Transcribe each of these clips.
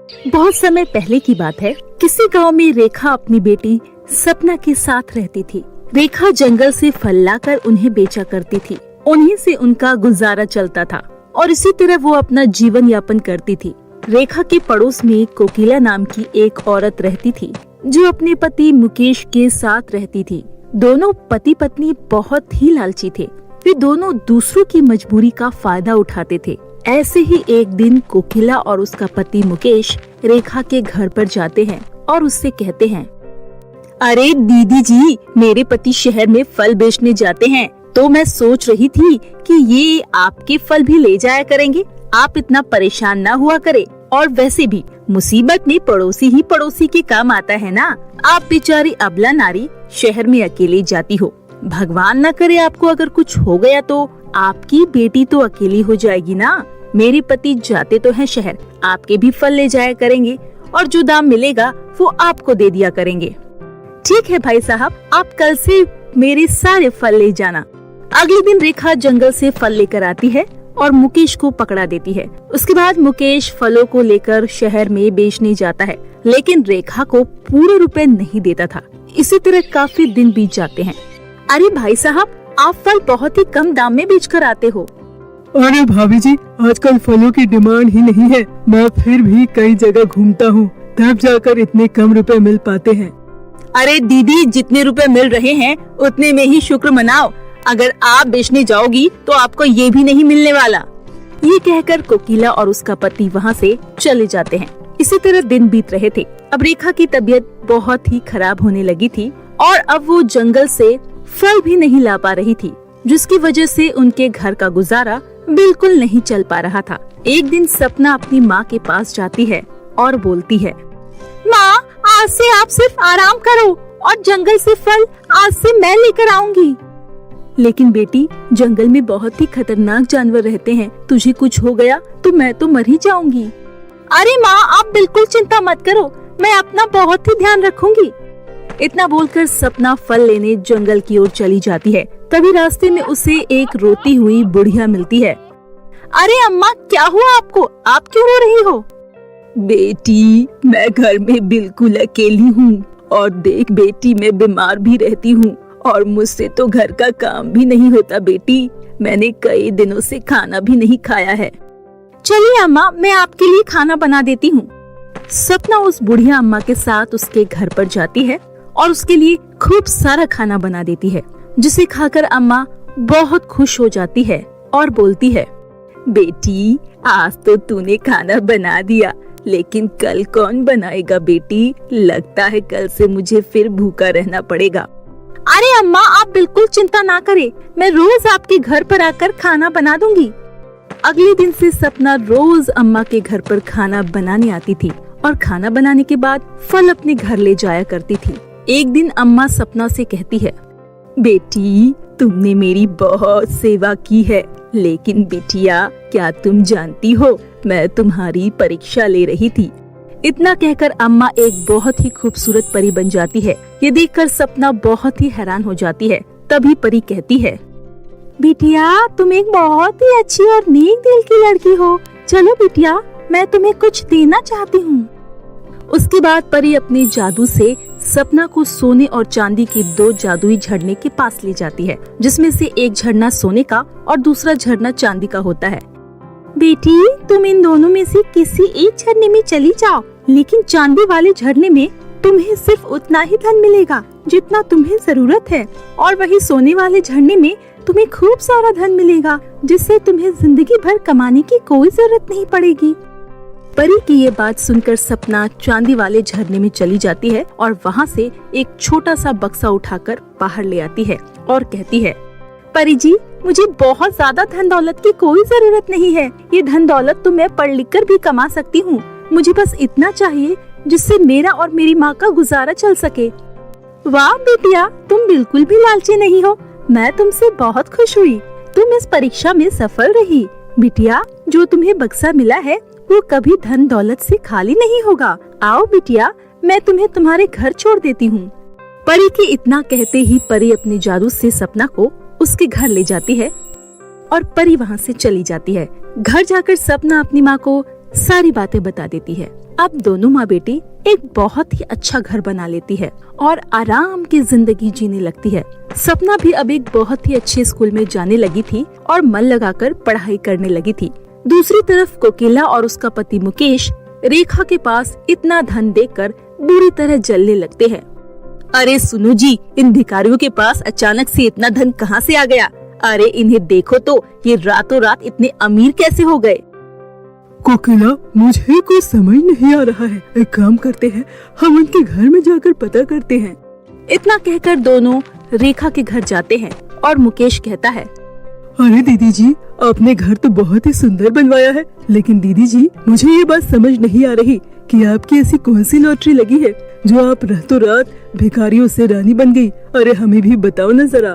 बहुत समय पहले की बात है। किसी गांव में रेखा अपनी बेटी सपना के साथ रहती थी। रेखा जंगल से फल लाकर उन्हें बेचा करती थी। उन्हीं से उनका गुजारा चलता था और इसी तरह वो अपना जीवन यापन करती थी। रेखा के पड़ोस में कोकिला नाम की एक औरत रहती थी जो अपने पति मुकेश के साथ रहती थी। दोनों पति पत्नी बहुत ही लालची थे। वे दोनों दूसरों की मजबूरी का फायदा उठाते थे। ऐसे ही एक दिन कोकिला और उसका पति मुकेश रेखा के घर पर जाते हैं और उससे कहते हैं, अरे दीदी जी, मेरे पति शहर में फल बेचने जाते हैं, तो मैं सोच रही थी कि ये आपके फल भी ले जाया करेंगे। आप इतना परेशान ना हुआ करे। और वैसे भी मुसीबत में पड़ोसी ही पड़ोसी के काम आता है ना। आप बेचारी अबला नारी शहर में अकेली जाती हो। भगवान न करे आपको अगर कुछ हो गया तो आपकी बेटी तो अकेली हो जाएगी ना। मेरे पति जाते तो हैं शहर, आपके भी फल ले जाया करेंगे और जो दाम मिलेगा वो आपको दे दिया करेंगे। ठीक है भाई साहब, आप कल से मेरे सारे फल ले जाना। अगले दिन रेखा जंगल से फल लेकर आती है और मुकेश को पकड़ा देती है। उसके बाद मुकेश फलों को लेकर शहर में बेचने जाता है, लेकिन रेखा को पूरे रुपए नहीं देता था। इसी तरह काफी दिन बीत जाते हैं। अरे भाई साहब, आप फल बहुत ही कम दाम में बेचकर आते हो। अरे भाभी जी, आजकल फलों की डिमांड ही नहीं है। मैं फिर भी कई जगह घूमता हूँ, तब जाकर इतने कम रुपए मिल पाते हैं। अरे दीदी, जितने रुपए मिल रहे हैं उतने में ही शुक्र मनाओ। अगर आप बेचने जाओगी तो आपको ये भी नहीं मिलने वाला। ये कहकर कोकिला और उसका पति वहाँ से चले जाते हैं। इसी तरह दिन बीत रहे थे। अब रेखा की तबीयत बहुत ही खराब होने लगी थी और अब वो जंगल से फल भी नहीं ला पा रही थी, जिसकी वजह से उनके घर का गुजारा बिल्कुल नहीं चल पा रहा था। एक दिन सपना अपनी माँ के पास जाती है और बोलती है, माँ, आज से आप सिर्फ आराम करो और जंगल से फल आज से मैं लेकर आऊंगी। लेकिन बेटी, जंगल में बहुत ही खतरनाक जानवर रहते हैं, तुझे कुछ हो गया तो मैं तो मर ही जाऊंगी। अरे माँ, आप बिल्कुल चिंता मत करो, मैं अपना बहुत ही ध्यान रखूंगी। इतना बोलकर सपना फल लेने जंगल की ओर चली जाती है। तभी रास्ते में उसे एक रोती हुई बुढ़िया मिलती है। अरे अम्मा, क्या हुआ आपको? आप क्यों रो रही हो? बेटी, मैं घर में बिल्कुल अकेली हूँ और देख बेटी, मैं बीमार भी रहती हूँ और मुझसे तो घर का काम भी नहीं होता बेटी। मैंने कई दिनों से खाना भी नहीं खाया है। चलिए अम्मा, मैं आपके लिए खाना बना देती हूँ। सपना उस बुढ़िया अम्मा के साथ उसके घर पर जाती है और उसके लिए खूब सारा खाना बना देती है, जिसे खाकर अम्मा बहुत खुश हो जाती है और बोलती है, बेटी, आज तो तूने खाना बना दिया, लेकिन कल कौन बनाएगा बेटी? लगता है कल से मुझे फिर भूखा रहना पड़ेगा। अरे अम्मा, आप बिल्कुल चिंता ना करें, मैं रोज आपके घर पर आकर खाना बना दूंगी। अगले दिन से सपना रोज अम्मा के घर पर खाना बनाने आती थी और खाना बनाने के बाद फल अपने घर ले जाया करती थी। एक दिन अम्मा सपना से कहती है, बेटी, तुमने मेरी बहुत सेवा की है, लेकिन बिटिया, क्या तुम जानती हो, मैं तुम्हारी परीक्षा ले रही थी। इतना कहकर अम्मा एक बहुत ही खूबसूरत परी बन जाती है। ये देखकर सपना बहुत ही हैरान हो जाती है। तभी परी कहती है, बिटिया, तुम एक बहुत ही अच्छी और नेक दिल की लड़की हो। चलो बिटिया, मैं तुम्हें कुछ देना चाहती हूँ। उसके बाद परी अपने जादू से सपना को सोने और चांदी की 2 जादुई झरने के पास ले जाती है, जिसमें से एक झरना सोने का और दूसरा झरना चांदी का होता है। बेटी, तुम इन दोनों में से किसी एक झरने में चली जाओ, लेकिन चांदी वाले झरने में तुम्हें सिर्फ उतना ही धन मिलेगा जितना तुम्हें जरूरत है, और वही सोने वाले झरने में तुम्हें खूब सारा धन मिलेगा, जिससे तुम्हें जिंदगी भर कमाने की कोई जरूरत नहीं पड़ेगी। परी की ये बात सुनकर सपना चांदी वाले झरने में चली जाती है और वहाँ से एक छोटा सा बक्सा उठाकर बाहर ले आती है और कहती है, परी जी, मुझे बहुत ज्यादा धन दौलत की कोई जरूरत नहीं है। ये धन दौलत तो मैं पढ़ लिख कर भी कमा सकती हूँ। मुझे बस इतना चाहिए जिससे मेरा और मेरी माँ का गुजारा चल सके। वाह बेटिया, तुम बिल्कुल भी लालची नहीं हो। मैं तुमसे बहुत खुश हुई। तुम इस परीक्षा में सफल रही। बिटिया, जो तुम्हें बक्सा मिला है वो कभी धन दौलत से खाली नहीं होगा। आओ बिटिया, मैं तुम्हें तुम्हारे घर छोड़ देती हूँ। परी के इतना कहते ही परी अपने जादू से सपना को उसके घर ले जाती है और परी वहाँ से चली जाती है। घर जाकर सपना अपनी माँ को सारी बातें बता देती है। अब दोनों माँ बेटी एक बहुत ही अच्छा घर बना लेती है और आराम की जिंदगी जीने लगती है। सपना भी अब एक बहुत ही अच्छे स्कूल में जाने लगी थी और मन लगाकर पढ़ाई करने लगी थी। दूसरी तरफ कोकिला और उसका पति मुकेश रेखा के पास इतना धन देखकर बुरी तरह जलने लगते हैं। अरे सुनो जी, इन भिखारियों के पास अचानक से इतना धन कहाँ से आ गया? अरे इन्हें देखो तो, ये रातों रात इतने अमीर कैसे हो गए? कोकिला, मुझे कुछ समझ नहीं आ रहा है। एक काम करते हैं, हम उनके घर में जाकर पता करते हैं। इतना कहकर दोनों रेखा के घर जाते हैं और मुकेश कहता है, अरे दीदी जी, आपने घर तो बहुत ही सुंदर बनवाया है, लेकिन दीदी जी मुझे ये बात समझ नहीं आ रही कि आपकी ऐसी कौन सी लॉटरी लगी है जो आप रातों रात भिखारियों से रानी बन गई। अरे हमें भी बताओ न जरा।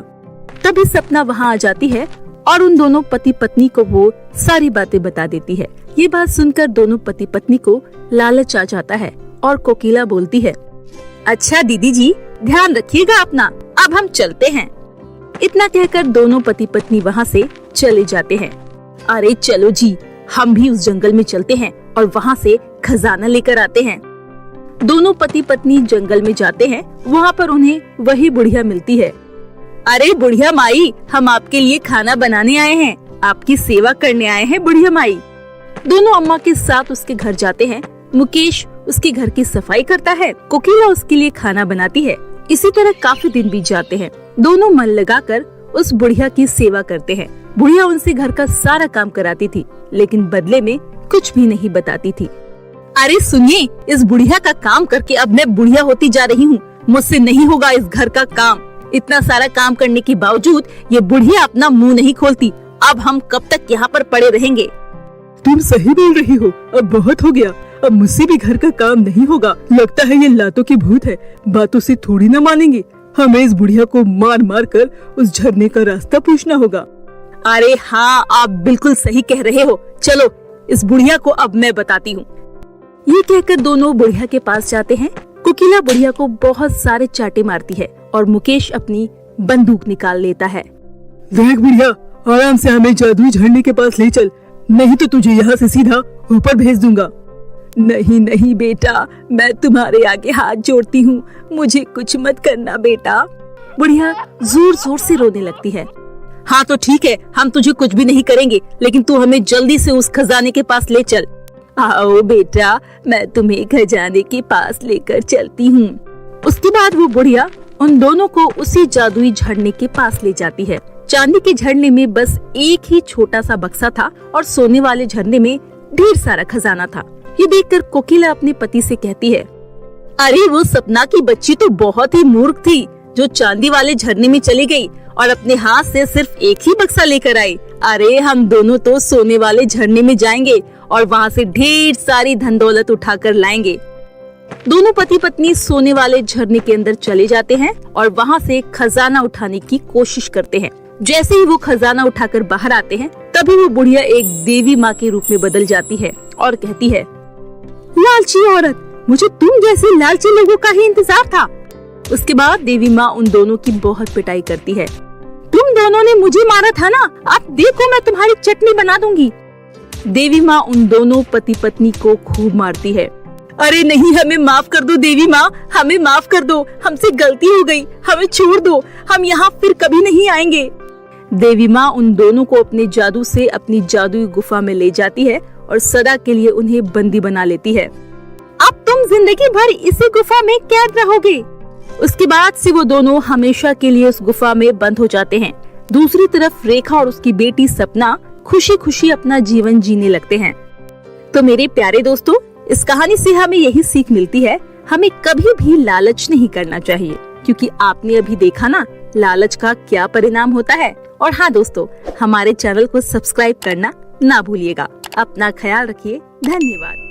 तभी सपना वहाँ आ जाती है और उन दोनों पति पत्नी को वो सारी बातें बता देती है। ये बात सुनकर दोनों पति पत्नी को लालच आ जाता है और कोकिला बोलती है, अच्छा दीदी जी, ध्यान रखिएगा अपना, अब हम चलते हैं। इतना कहकर दोनों पति पत्नी वहाँ से चले जाते हैं। अरे चलो जी, हम भी उस जंगल में चलते हैं और वहाँ से खजाना लेकर आते हैं। दोनों पति पत्नी जंगल में जाते हैं। वहाँ पर उन्हें वही बुढ़िया मिलती है। अरे बुढ़िया माई, हम आपके लिए खाना बनाने आए हैं, आपकी सेवा करने आए हैं बुढ़िया माई। दोनों अम्मा के साथ उसके घर जाते हैं। मुकेश उसके घर की सफाई करता है, कोकिला उसके लिए खाना बनाती है। इसी तरह काफी दिन बीत जाते हैं। दोनों मन लगाकर उस बुढ़िया की सेवा करते हैं। बुढ़िया उनसे घर का सारा काम कराती थी, लेकिन बदले में कुछ भी नहीं बताती थी। अरे सुनिए, इस बुढ़िया का काम करके अब मैं बुढ़िया होती जा रही हूँ। मुझसे नहीं होगा इस घर का काम। इतना सारा काम करने के बावजूद ये बुढ़िया अपना मुंह नहीं खोलती। अब हम कब तक यहाँ पर पड़े रहेंगे? तुम सही बोल रही हो, अब बहुत हो गया। अब मुझसे भी घर का काम नहीं होगा। लगता है ये लातों की भूत है, बातों से थोड़ी न मानेंगे। हमें इस बुढ़िया को मार मार कर उस झरने का रास्ता पूछना होगा। अरे हाँ, आप बिल्कुल सही कह रहे हो। चलो इस बुढ़िया को अब मैं बताती हूँ। ये कहकर दोनों बुढ़िया के पास जाते हैं। कोकिला बुढ़िया को बहुत सारे चाटे मारती है और मुकेश अपनी बंदूक निकाल लेता है। देख बुढ़िया, आराम से हमें जादुई झरने के पास ले चल, नहीं तो तुझे यहाँ से सीधा ऊपर भेज दूंगा। नहीं नहीं बेटा, मैं तुम्हारे आगे हाथ जोड़ती हूँ, मुझे कुछ मत करना बेटा। बुढ़िया जोर जोर से रोने लगती है। हाँ तो ठीक है, हम तुझे कुछ भी नहीं करेंगे, लेकिन तू हमें जल्दी से उस खजाने के पास ले चल। आओ बेटा, मैं तुम्हें खजाने के पास लेकर चलती हूँ। उसके बाद वो बुढ़िया उन दोनों को उसी जादुई झरने के पास ले जाती है। चांदी के झरने में बस एक ही छोटा सा बक्सा था और सोने वाले झरने में ढेर सारा खजाना था। ये देखकर कोकिला अपने पति से कहती है, अरे वो सपना की बच्ची तो बहुत ही मूर्ख थी, जो चांदी वाले झरने में चली गई और अपने हाथ से सिर्फ एक ही बक्सा लेकर आई। अरे हम दोनों तो सोने वाले झरने में जाएंगे और वहाँ से ढेर सारी धन दौलत उठाकर लाएंगे। दोनों पति पत्नी सोने वाले झरने के अंदर चले जाते हैं और वहाँ से खजाना उठाने की कोशिश करते हैं। जैसे ही वो खजाना उठाकर बाहर आते हैं, तभी वो बुढ़िया एक देवी माँ के रूप में बदल जाती है और कहती है, लालची औरत, मुझे तुम जैसे लालची लोगों का ही इंतजार था। उसके बाद देवी माँ उन दोनों की बहुत पिटाई करती है। तुम दोनों ने मुझे मारा था ना, अब देखो मैं तुम्हारी चटनी बना दूंगी। देवी माँ उन दोनों पति पत्नी को खूब मारती है। अरे नहीं, हमें माफ कर दो देवी माँ, हमें माफ कर दो, हमसे गलती हो गई, हमें छोड़ दो, हम यहाँ फिर कभी नहीं आएंगे। देवी माँ उन दोनों को अपने जादू से अपनी जादुई गुफा में ले जाती है और सदा के लिए उन्हें बंदी बना लेती है। अब तुम जिंदगी भर इसी गुफा में कैद रहोगे। उसके बाद से वो दोनों हमेशा के लिए उस गुफा में बंद हो जाते हैं। दूसरी तरफ रेखा और उसकी बेटी सपना खुशी खुशी अपना जीवन जीने लगते हैं। तो मेरे प्यारे दोस्तों, इस कहानी से हमें यही सीख मिलती है, हमें कभी भी लालच नहीं करना चाहिए, क्योंकि आपने अभी देखा ना लालच का क्या परिणाम होता है। और हाँ दोस्तों, हमारे चैनल को सब्सक्राइब करना ना भूलिएगा। अपना ख्याल रखिए। धन्यवाद।